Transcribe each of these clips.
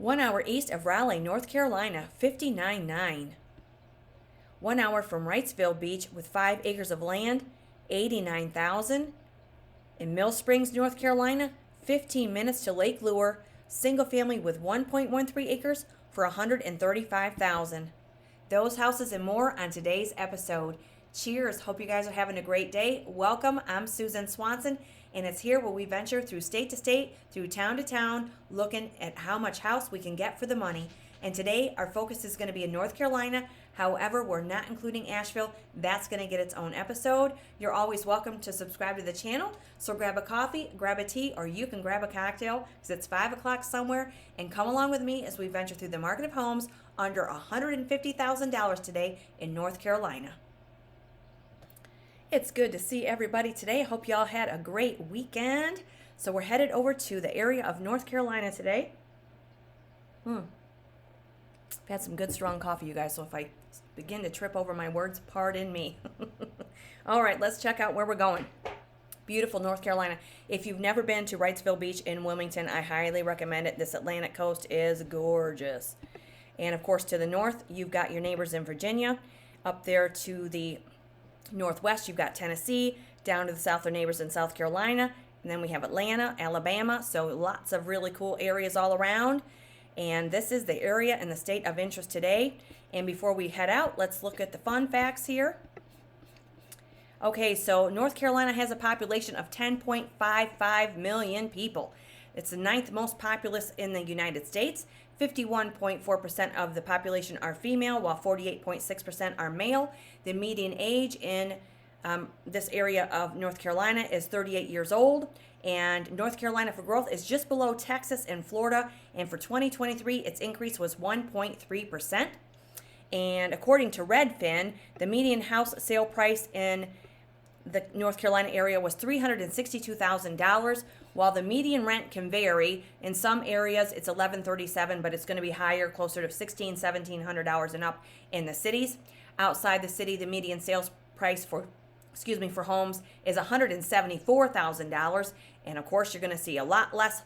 1 hour east of Raleigh, North Carolina, 59.9. 1 hour from Wrightsville Beach with 5 acres of land, 89,000. In Mill Springs, North Carolina, 15 minutes to Lake Lure, single family with 1.13 acres for 135,000. Those houses and more on today's episode. Cheers. Hope you guys are having a great day. Welcome. I'm Susan Swanson, and it's here where we venture through state to state, through town to town, looking at how much house we can get for the money. And today our focus is going to be in North Carolina. However, we're not including Asheville. That's going to get its own episode. You're always welcome to subscribe to the channel. So grab a coffee, grab a tea, or you can grab a cocktail because it's 5 o'clock somewhere, and come along with me as we venture through the market of homes under $150,000 today in North Carolina. It's good to see everybody today. I hope y'all had a great weekend. So we're headed over to the area of North Carolina today. I've had some good strong coffee, you guys, so if I begin to trip over my words, pardon me. All right, let's check out where we're going. Beautiful North Carolina. If you've never been to Wrightsville Beach in Wilmington, I highly recommend it. This Atlantic coast is gorgeous. And of course, to the north, you've got your neighbors in Virginia. Up there to the northwest, you've got Tennessee. Down to the south are neighbors in South Carolina. And then we have Atlanta, Alabama. So lots of really cool areas all around. And this is the area and the state of interest today. And before we head out, let's look at the fun facts here. Okay, so North Carolina has a population of 10.55 million people. It's the 9th most populous in the United States. 51.4% of the population are female, while 48.6% are male. The median age in this area of North Carolina is 38 years old. And North Carolina for growth is just below Texas and Florida. And for 2023, its increase was 1.3%. And according to Redfin, the median house sale price in the North Carolina area was $362,000, while the median rent can vary. In some areas, it's $1,137, but it's going to be higher, closer to $1,700 and up in the cities. Outside the city, the median sales price for homes is $174,000, and of course, you're going to see a lot less.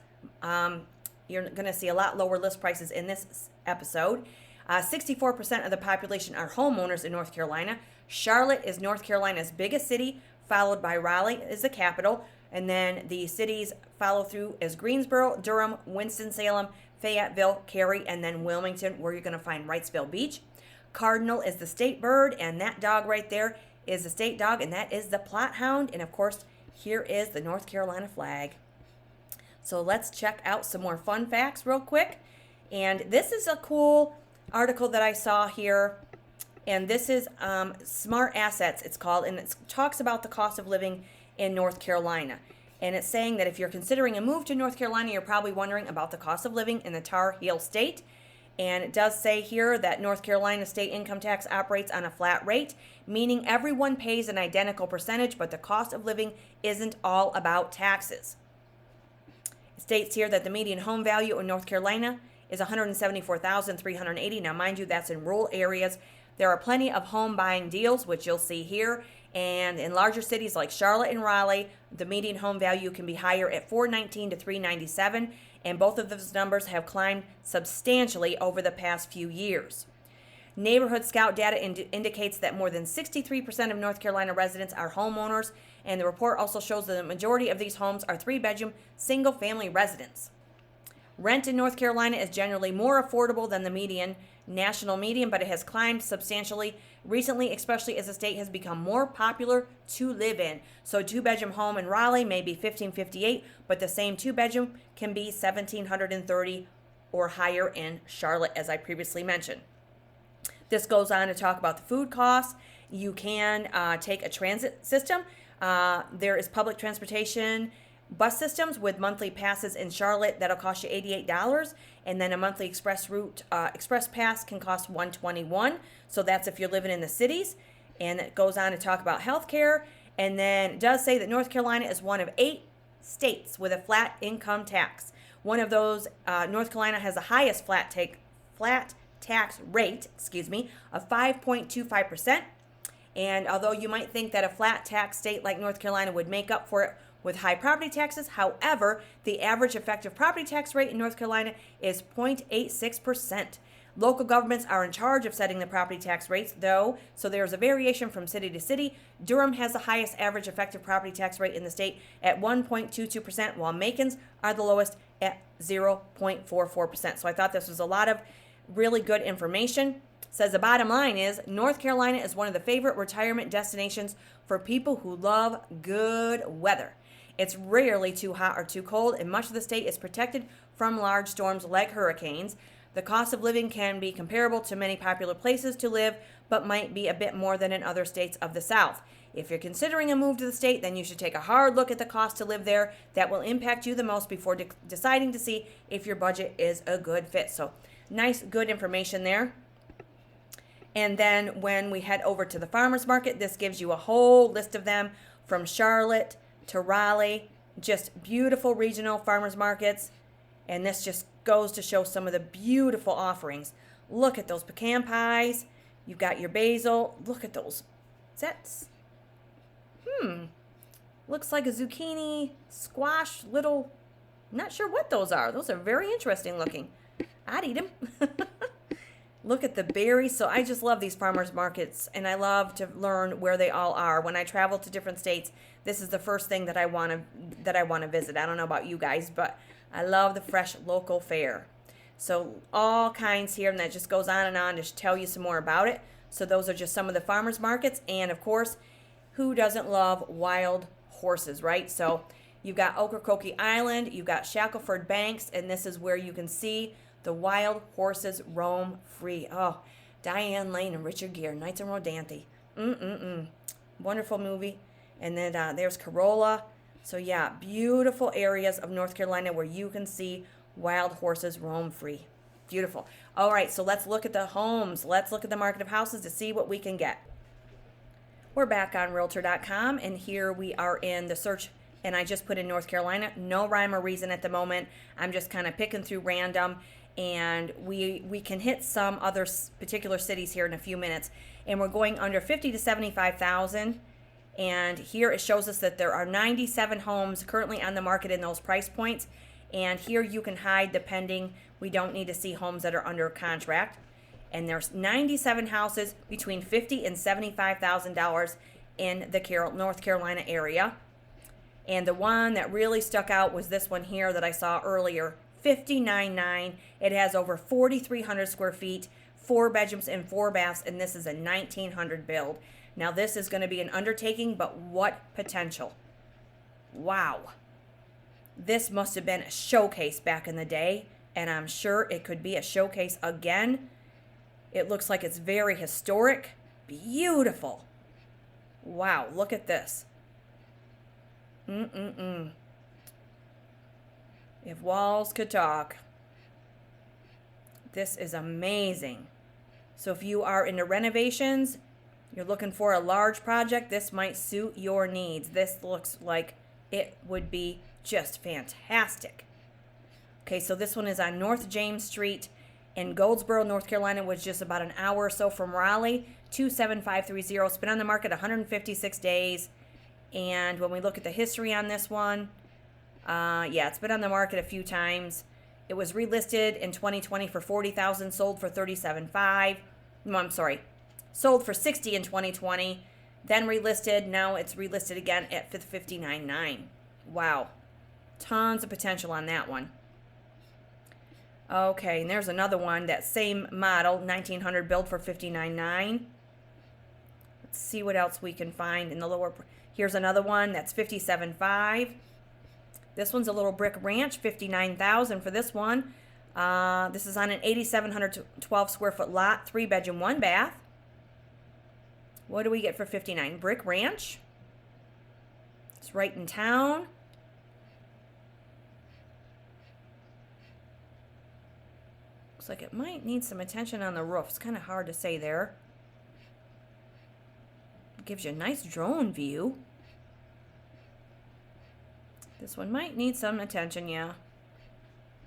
You're going to see a lot lower list prices in this episode. 64% of the population are homeowners in North Carolina. Charlotte is North Carolina's biggest city, followed by Raleigh is the capital, and then the cities follow through as Greensboro, Durham, Winston-Salem, Fayetteville, Cary, and then Wilmington, where you're going to find Wrightsville Beach. Cardinal is the state bird, and that dog right there is the state dog, and that is the Plott Hound. And of course, here is the North Carolina flag. So let's check out some more fun facts real quick. And this is a cool article that I saw here. And this is Smart Assets, it's called, and it talks about the cost of living in North Carolina. And it's saying that if you're considering a move to North Carolina, you're probably wondering about the cost of living in the Tar Heel State. And it does say here that North Carolina state income tax operates on a flat rate, meaning everyone pays an identical percentage, but the cost of living isn't all about taxes. It states here that the median home value in North Carolina is $174,380. Now, mind you, that's in rural areas. There are plenty of home buying deals, which you'll see here. And in larger cities like Charlotte and Raleigh, the median home value can be higher at $419,000 to $397,000. And both of those numbers have climbed substantially over the past few years. Neighborhood Scout data indicates that more than 63% of North Carolina residents are homeowners. And the report also shows that the majority of these homes are 3-bedroom, single-family residents. Rent in North Carolina is generally more affordable than the national median, but it has climbed substantially recently, especially as the state has become more popular to live in. So a 2-bedroom home in Raleigh may be $1,558, but the same 2-bedroom can be $1,730 or higher in Charlotte, as I previously mentioned. This goes on to talk about the food costs. You can take a transit system. There is public transportation bus systems with monthly passes in Charlotte that'll cost you $88, and then a monthly express pass can cost $121. So that's if you're living in the cities. And it goes on to talk about healthcare, and then it does say that North Carolina is one of 8 states with a flat income tax. One of those, North Carolina has the highest flat tax rate, of 5.25%. And although you might think that a flat tax state like North Carolina would make up for it with high property taxes. However, the average effective property tax rate in North Carolina is 0.86%. Local governments are in charge of setting the property tax rates, though, so there's a variation from city to city. Durham has the highest average effective property tax rate in the state at 1.22%, while Macon's are the lowest at 0.44%. So I thought this was a lot of really good information. Says the bottom line is North Carolina is one of the favorite retirement destinations for people who love good weather. It's rarely too hot or too cold, and much of the state is protected from large storms like hurricanes. The cost of living can be comparable to many popular places to live, but might be a bit more than in other states of the South. If you're considering a move to the state, then you should take a hard look at the cost to live there. That will impact you the most before deciding to see if your budget is a good fit. So, nice, good information there. And then when we head over to the farmers market, this gives you a whole list of them from Charlotte to Raleigh, just beautiful regional farmers markets. And this just goes to show some of the beautiful offerings. Look at those pecan pies. You've got your basil. Look at those. That's, looks like a zucchini, squash, little, not sure what those are. Those are very interesting looking. I'd eat them. Look at the berries. So I just love these farmers markets, and I love to learn where they all are. When I travel to different states, this is the first thing that I want to visit. I don't know about you guys, but I love the fresh local fare. So all kinds here, and that just goes on and on to tell you some more about it. So those are just some of the farmers markets, and of course, who doesn't love wild horses, right? So you've got Ocracoke Island, you've got Shackelford Banks, and this is where you can see the wild horses roam free. Oh, Diane Lane and Richard Gere, Knights and Rodanthe. Wonderful movie. And then there's Corolla. So yeah, beautiful areas of North Carolina where you can see wild horses roam free. Beautiful. All right, so let's look at the homes. Let's look at the market of houses to see what we can get. We're back on Realtor.com, and here we are in the search, and I just put in North Carolina. No rhyme or reason at the moment. I'm just kind of picking through random, and we can hit some other particular cities here in a few minutes. And we're going under 50 to 75,000. And here it shows us that there are 97 homes currently on the market in those price points. And here you can hide depending. We don't need to see homes that are under contract. And there's 97 houses between $50,000 and $75,000 in the North Carolina area. And the one that really stuck out was this one here that I saw earlier, 59.9. It has over 4,300 square feet, 4 bedrooms and 4 baths, and this is a 1900 build. Now this is going to be an undertaking, but what potential. Wow. This must have been a showcase back in the day, and I'm sure it could be a showcase again. It looks like it's very historic. Beautiful. Wow, look at this. If walls could talk. This is amazing. So if you are into renovations, you're looking for a large project, this might suit your needs. This looks like it would be just fantastic. Okay, so this one is on North James Street in Goldsboro, North Carolina, which is just about an hour or so from Raleigh, 27530. It's been on the market 156 days. And when we look at the history on this one, it's been on the market a few times. It was relisted in 2020 for $40,000, sold for $37,500. No, I'm sorry. Sold for $60,000 in 2020, then relisted. Now it's relisted again at $59,900. Wow. Tons of potential on that one. Okay, and there's another one, that same model, 1900 build for $59,900. Let's see what else we can find in the lower. Here's another one that's $57,500. This one's a little brick ranch, $59,000 for this one. This is on an 8,712 square foot lot, 3 bedroom, 1 bath. What do we get for $59,000? Brick ranch. It's right in town. Looks like it might need some attention on the roof. It's kind of hard to say there. It gives you a nice drone view. This one might need some attention, yeah.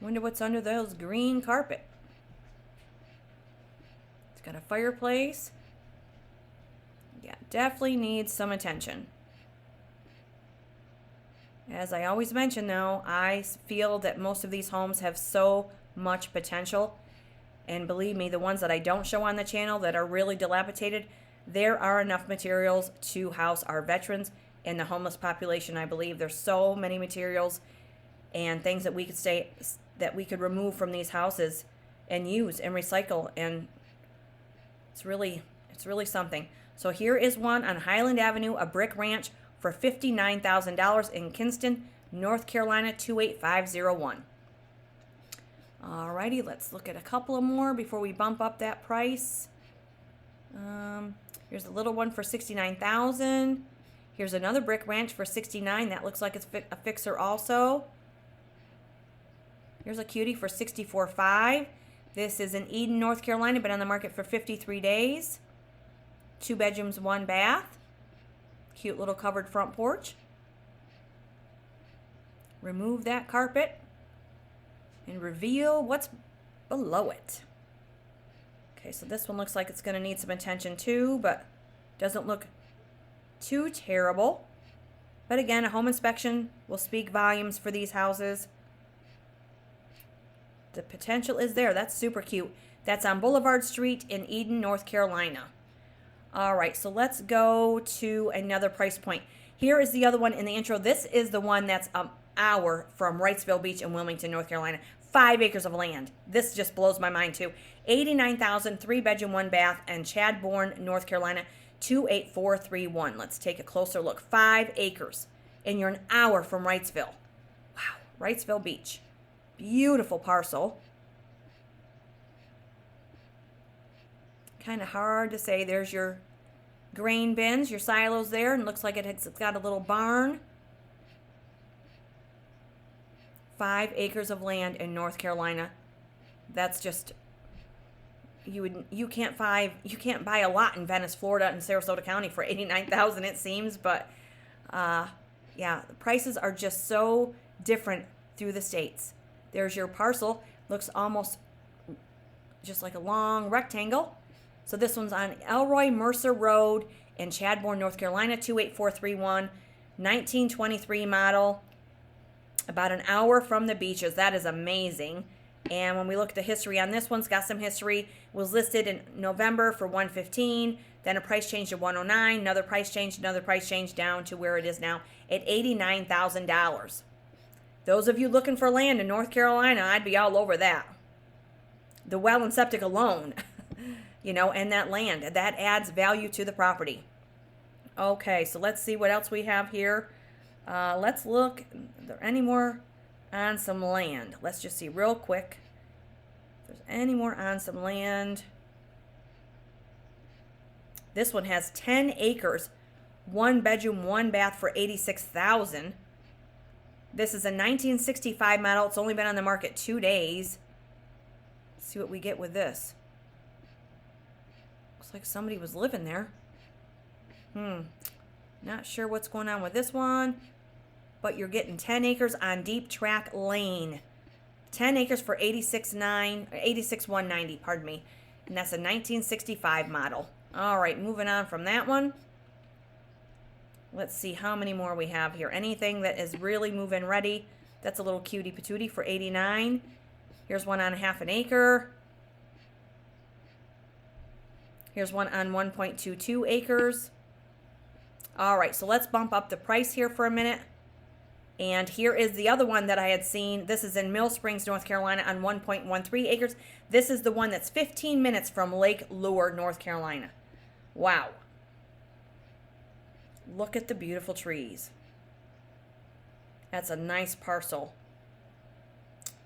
Wonder what's under those green carpet. It's got a fireplace. Yeah, definitely needs some attention. As I always mention, though, I feel that most of these homes have so much potential. And believe me, the ones that I don't show on the channel that are really dilapidated, there are enough materials to house our veterans and the homeless population. I believe there's so many materials and things that we could remove from these houses and use and recycle, and it's really something. So here is one on Highland Avenue, a brick ranch for $59,000 in Kinston, North Carolina 28501. Alrighty, let's look at a couple of more before we bump up that price. Here's a little one for $69,000. Here's another brick ranch for $69,000. That looks like it's a fixer also. Here's a cutie for $64,500. This is in Eden, North Carolina, been on the market for 53 days. 2 bedrooms, 1 bath. Cute little covered front porch. Remove that carpet and reveal what's below it. Okay, so this one looks like it's going to need some attention too, but doesn't look too terrible. But again, a home inspection will speak volumes for these houses. The potential is there. That's super cute. That's on Boulevard Street in Eden, North Carolina. All right, so let's go to another price point. Here is the other one in the intro. This is the one that's an hour from Wrightsville Beach in Wilmington, North Carolina. 5 acres of land. This just blows my mind too. $89,000, 3 bedroom, 1 bath, and Chadbourne, North Carolina, 28431. Let's take a closer look. 5 acres, and you're an hour from Wrightsville. Wow, Wrightsville Beach. Beautiful parcel. Kind of hard to say. There's your grain bins, your silos there, and looks like it's got a little barn. 5 acres of land in North Carolina. That's just, you can't buy a lot in Venice, Florida, and Sarasota County for $89,000, it seems. But yeah, the prices are just so different through the states. There's your parcel. Looks almost just like a long rectangle. So this one's on Elroy Mercer Road in Chadbourne, North Carolina, 28431, 1923 model. About an hour from the beaches. That is amazing. And when we look at the history on this one, it's got some history. It was listed in November for $115. Then a price change to $109. Another price change down to where it is now at $89,000. Those of you looking for land in North Carolina, I'd be all over that. The well and septic alone, and that land, that adds value to the property. Okay, so let's see what else we have here. Let's look. Are there any more on some land? Let's just see real quick if there's any more on some land. This one has 10 acres, 1 bedroom, 1 bath for $86,000. This is a 1965 model. It's only been on the market 2 days. Let's see what we get with this. Looks like somebody was living there. Not sure what's going on with this one, but you're getting 10 acres on Deep Track Lane. 10 acres for $86,190, pardon me. And that's a 1965 model. All right, moving on from that one. Let's see how many more we have here. Anything that is really move-in ready. That's a little cutie patootie for $89,000. Here's one on 1/2 an acre. Here's one on 1.22 acres. All right, so let's bump up the price here for a minute. And here is the other one that I had seen. This is in Mill Springs, North Carolina on 1.13 acres. This is the one that's 15 minutes from Lake Lure, North Carolina. Wow. Look at the beautiful trees. That's a nice parcel.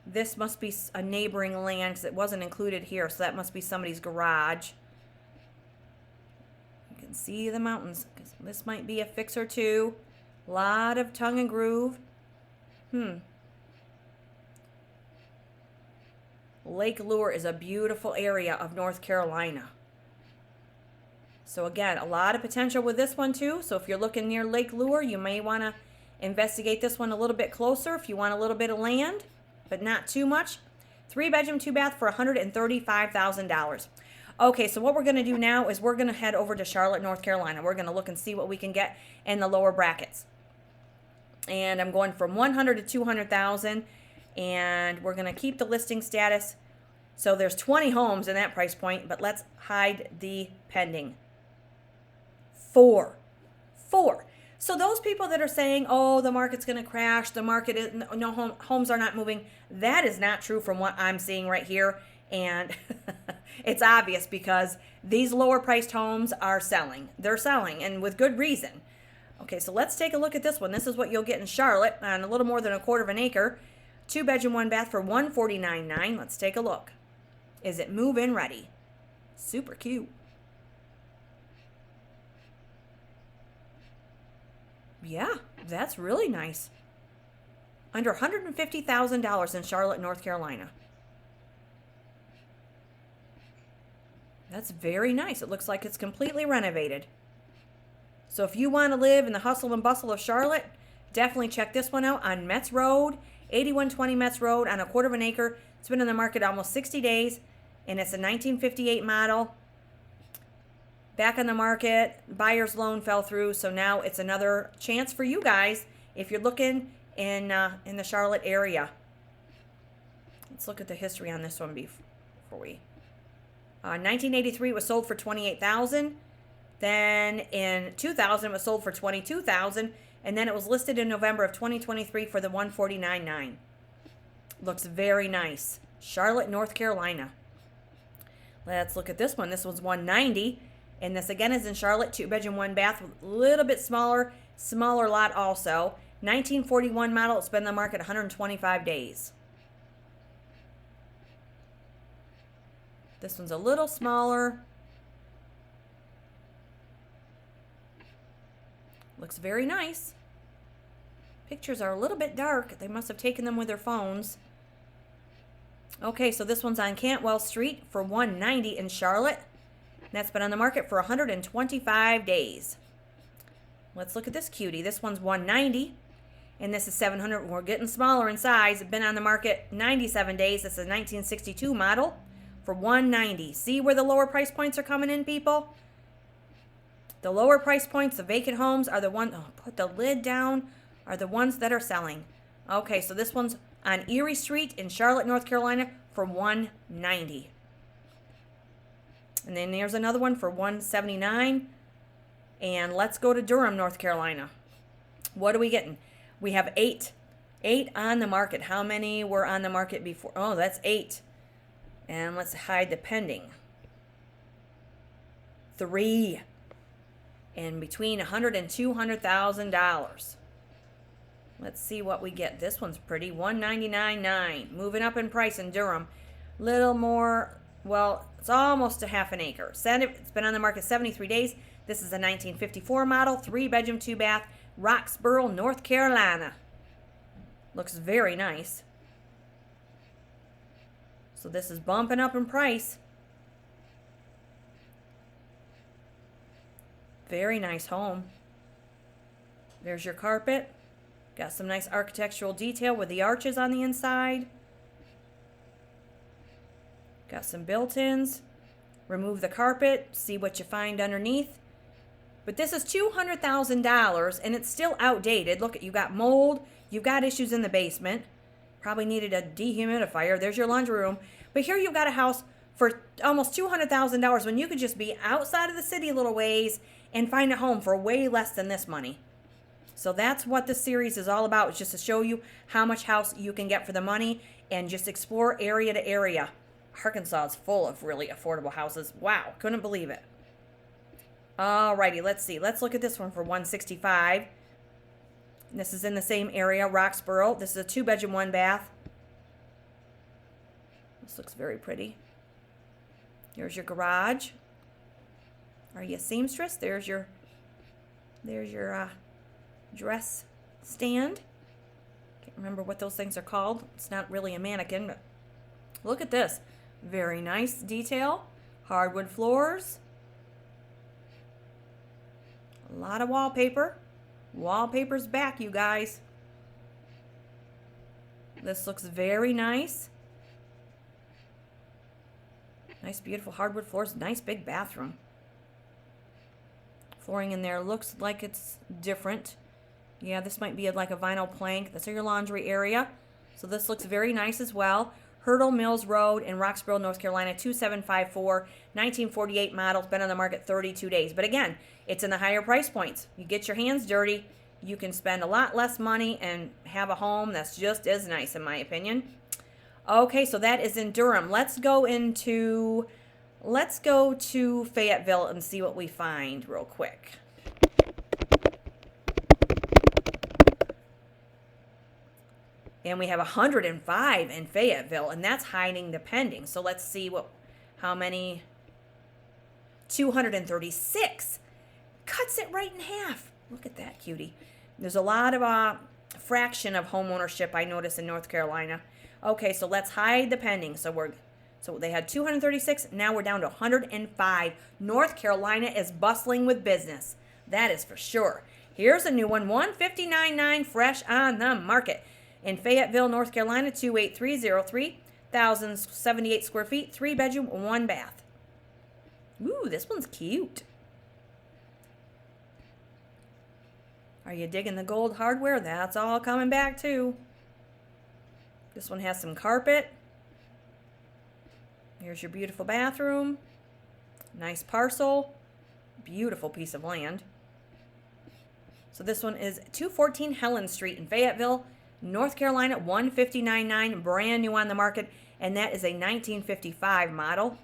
This must be a neighboring land because it wasn't included here, so that must be somebody's garage. You can see the mountains. This might be a fix or two. A lot of tongue and groove. Lake Lure is a beautiful area of North Carolina. So again, a lot of potential with this one too. So if you're looking near Lake Lure, you may want to investigate this one a little bit closer if you want a little bit of land, but not too much. 3 bedroom, 2 bath for $135,000. Okay, so what we're going to do now is we're going to head over to Charlotte, North Carolina. We're going to look and see what we can get in the lower brackets. And I'm going from 100 to 200,000, and we're going to keep the listing status. So there's 20 homes in that price point, but let's hide the pending. 4. So those people that are saying, oh, the market's going to crash, the market is, no, homes are not moving, that is not true from what I'm seeing right here. And it's obvious because these lower priced homes are selling. They're selling, and with good reason. Okay, so let's take a look at this one. This is what you'll get in Charlotte on a little more than a quarter of an acre. 2-bedroom, 1-bath for $149,900. Let's take a look. Is it move-in ready? Super cute. Yeah, that's really nice. Under $150,000 in Charlotte, North Carolina. That's very nice. It looks like it's completely renovated. So if you want to live in the hustle and bustle of Charlotte, definitely check this one out on Metz Road, 8120 Metz Road on a quarter of an acre. It's been on the market almost 60 days, and it's a 1958 model. Back on the market, buyer's loan fell through, so now it's another chance for you guys if you're looking in the Charlotte area. Let's look at the history on this one before we. 1983 it was sold for $28,000. Then in 2000 it was sold for $22,000, and then it was listed in November of 2023 for the $149,900. Looks very nice. Charlotte, North Carolina. Let's look at this one. This one's $190,000. And this again is in Charlotte, 2-bedroom, 1-bath, a little bit smaller lot also. 1941 model. It's been on the market 125 days. This one's a little smaller. Looks very nice. Pictures are a little bit dark. They must have taken them with their phones. Okay, so this one's on Cantwell Street for $190,000 in Charlotte. That's been on the market for 125 days. Let's look at this cutie. This one's $190,000, and this is $700,000. We're getting smaller in size. It's been on the market 97 days. This is a 1962 model for $190,000. See where the lower price points are coming in, people? The lower price points, the vacant homes, are the ones. Oh, put the lid down. Are the ones that are selling. Okay, so this one's on Erie Street in Charlotte, North Carolina for $190,000. And then there's another one for $179,000. And let's go to Durham, North Carolina. What are we getting? We have 8. 8 on the market. How many were on the market before? Oh, that's 8. And let's hide the pending. 3. And between $100,000 and $200,000. Let's see what we get. This one's pretty. $199,900. Moving up in price in Durham. Little more. Well, it's almost a half an acre. It's been on the market 73 days. This is a 1954 model, 3-bedroom, 2-bath, Wrightsville, North Carolina. Looks very nice. So this is bumping up in price. Very nice home. There's your carpet. Got some nice architectural detail with the arches on the inside. Got some built-ins. Remove the carpet. See what you find underneath. But this is $200,000 and it's still outdated. Look, you got mold. You've got issues in the basement. Probably needed a dehumidifier. There's your laundry room. But here you've got a house for almost $200,000 when you could just be outside of the city a little ways and find a home for way less than this money. So that's what this series is all about. It's just to show you how much house you can get for the money and just explore area to area. Arkansas is full of really affordable houses. Wow, couldn't believe it. Alrighty, let's see. Let's look at this one for $165,000. This is in the same area, Roxborough. This is a 2-bedroom, 1-bath. This looks very pretty. Here's your garage. Are you a seamstress? There's your dress stand. Can't remember what those things are called. It's not really a mannequin, but look at this. Very nice detail. Hardwood floors. A lot of wallpaper. Wallpaper's back, you guys. This looks very nice. Nice, beautiful hardwood floors. Nice big bathroom. Flooring in there looks like it's different. Yeah, this might be like a vinyl plank. That's your laundry area. So this looks very nice as well. Hurdle Mills Road in Roxborough, North Carolina, 2754, 1948 model. It's been on the market 32 days. But again, it's in the higher price points. You get your hands dirty, you can spend a lot less money and have a home that's just as nice, in my opinion. Okay, so that is in Durham. Let's go to Fayetteville and see what we find real quick. And we have 105 in Fayetteville, and that's hiding the pending. So let's see how many. 236. Cuts it right in half. Look at that cutie. There's a lot of fraction of home ownership I notice in North Carolina. Okay, so let's hide the pending. So they had 236. Now we're down to 105. North Carolina is bustling with business. That is for sure. Here's a new one, 159.9 fresh on the market. In Fayetteville, North Carolina, 28303, 1,078 square feet, 3 bedroom, 1 bath. Ooh, this one's cute. Are you digging the gold hardware? That's all coming back too. This one has some carpet. Here's your beautiful bathroom. Nice parcel. Beautiful piece of land. So this one is 214 Helen Street in Fayetteville, North Carolina, 159.9, brand new on the market, and that is a 1955 model.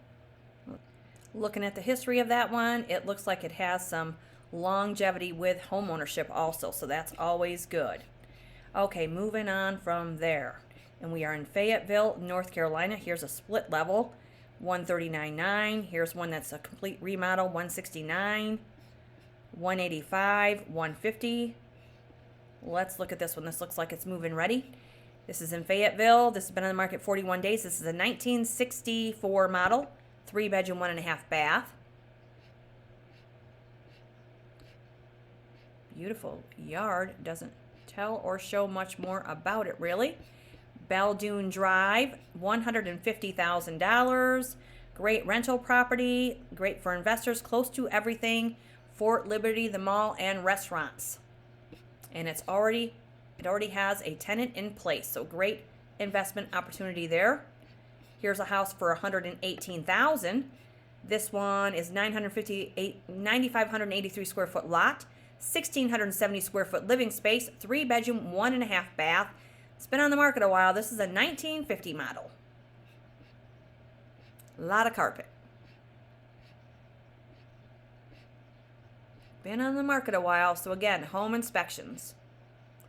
Looking at the history of that one, it looks like it has some longevity with home ownership also, so that's always good. Okay, moving on from there. And we are in Fayetteville, North Carolina. Here's a split level, 139.9. Here's one that's a complete remodel, 169, 185, 150. Let's look at this one. This looks like it's move-in ready. This is in Fayetteville. This has been on the market 41 days. This is a 1964 model, 3 bedroom, 1.5 bath. Beautiful yard. Doesn't tell or show much more about it, really. Belledune Drive, $150,000. Great rental property. Great for investors. Close to everything. Fort Liberty, the mall, and restaurants. And it already has a tenant in place, so great investment opportunity there. Here's a house for $118,000. This one is 9,583 square foot lot, 1,670 square foot living space, 3 bedroom, 1.5 bath. It's been on the market a while. This is a 1950 model. A lot of carpet. Been on the market a while, so again, home inspections.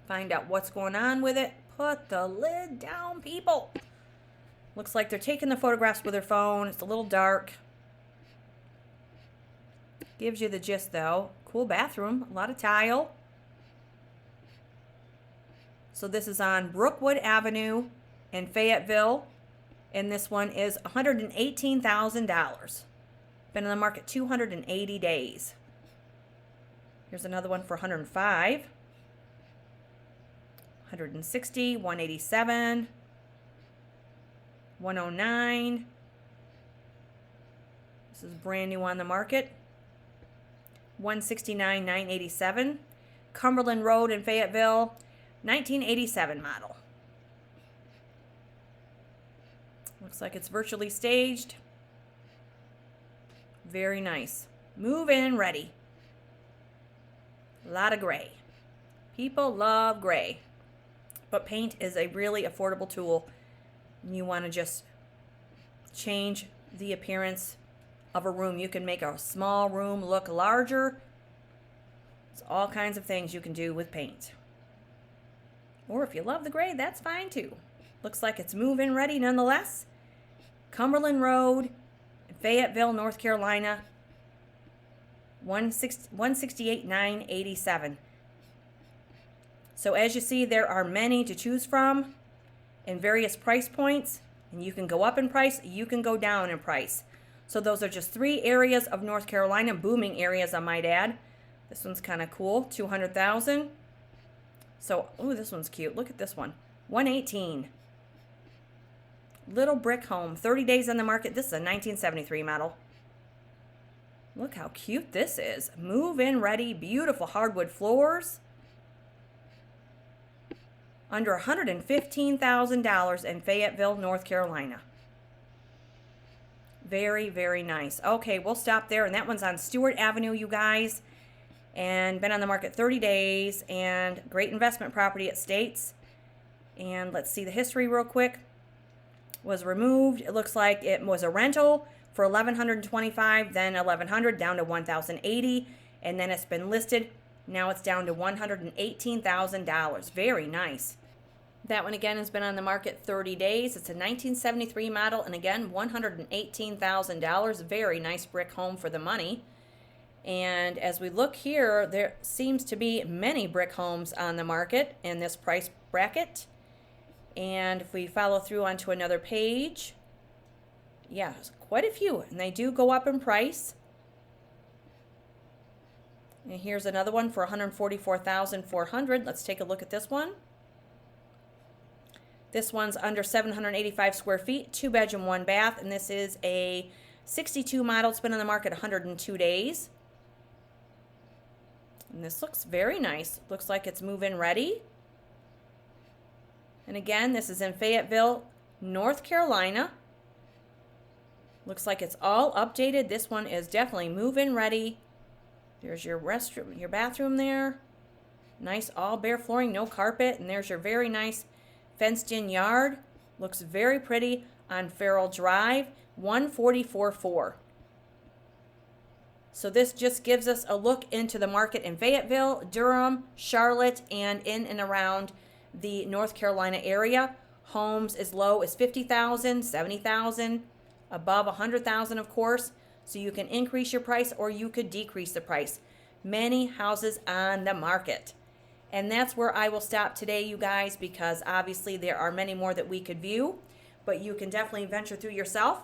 Find out what's going on with it. Put the lid down, people. Looks like they're taking the photographs with their phone. It's a little dark. Gives you the gist, though. Cool bathroom, a lot of tile. So this is on Brookwood Avenue in Fayetteville, and this one is $118,000. Been on the market 280 days. Here's another one for 105, 160, 187, 109. This is brand new on the market. 169,987. Cumberland Road in Fayetteville, 1987 model. Looks like it's virtually staged. Very nice. Move-in ready. A lot of gray. People love gray. But paint is a really affordable tool. You want to just change the appearance of a room. You can make a small room look larger. There's all kinds of things you can do with paint. Or if you love the gray, that's fine too. Looks like it's move-in ready nonetheless. Cumberland Road, Fayetteville, North Carolina, 168,987. So as you see, there are many to choose from in various price points, and you can go up in price, you can go down in price. So those are just 3 areas of North Carolina, booming areas, I might add. This one's kind of cool, 200,000. So, oh, this one's cute. Look at this one, 118. Little brick home, 30 days on the market. This is a 1973 model. Look how cute this is. Move-in ready, beautiful hardwood floors. under $115,000 in Fayetteville, North Carolina. Very, very nice. Okay, we'll stop there. And that one's on Stewart Avenue, you guys. And been on the market 30 days. And great investment property, it states. And let's see the history real quick. Was removed. It looks like it was a rental for $1,125, then $1,100, down to $1,080. And then it's been listed. Now it's down to $118,000. Very nice. That one again has been on the market 30 days. It's a 1973 model, and again, $118,000. Very nice brick home for the money. And as we look here, there seems to be many brick homes on the market in this price bracket. And if we follow through onto another page, yeah, there's quite a few, and they do go up in price. And here's another one for $144,400. Let's take a look at this one. This one's under 785 square feet, 2-bedroom, 1-bath, and this is a 62 model. It's been on the market 102 days. And this looks very nice. Looks like it's move-in ready. And again, this is in Fayetteville, North Carolina. Looks like it's all updated. This one is definitely move-in ready. There's your restroom, your bathroom there. Nice all bare flooring, no carpet. And there's your very nice fenced-in yard. Looks very pretty on Farrell Drive, 144.4. So this just gives us a look into the market in Fayetteville, Durham, Charlotte, and in and around the North Carolina area. Homes as low as $50,000, $70,000, above $100,000, of course. So you can increase your price or you could decrease the price. Many houses on the market. And that's where I will stop today, you guys, because obviously there are many more that we could view, but you can definitely venture through yourself.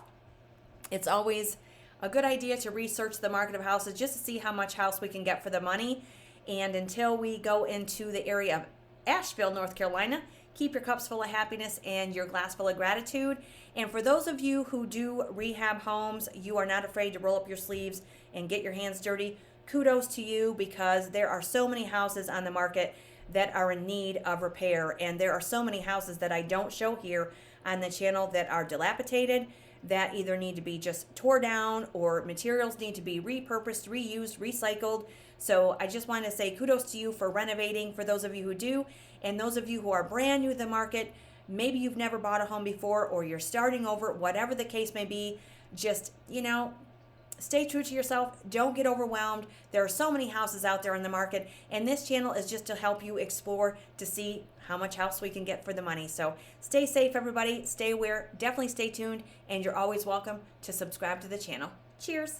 It's always a good idea to research the market of houses just to see how much house we can get for the money. And until we go into the area of Asheville, North Carolina, keep your cups full of happiness and your glass full of gratitude. And for those of you who do rehab homes, you are not afraid to roll up your sleeves and get your hands dirty. Kudos to you, because there are so many houses on the market that are in need of repair. And there are so many houses that I don't show here on the channel that are dilapidated, that either need to be just tore down or materials need to be repurposed, reused, recycled. So I just want to say kudos to you for renovating, for those of you who do. And those of you who are brand new to the market, maybe you've never bought a home before or you're starting over, whatever the case may be, just, stay true to yourself. Don't get overwhelmed. There are so many houses out there in the market, and this channel is just to help you explore to see how much house we can get for the money. So stay safe, everybody. Stay aware. Definitely stay tuned, and you're always welcome to subscribe to the channel. Cheers.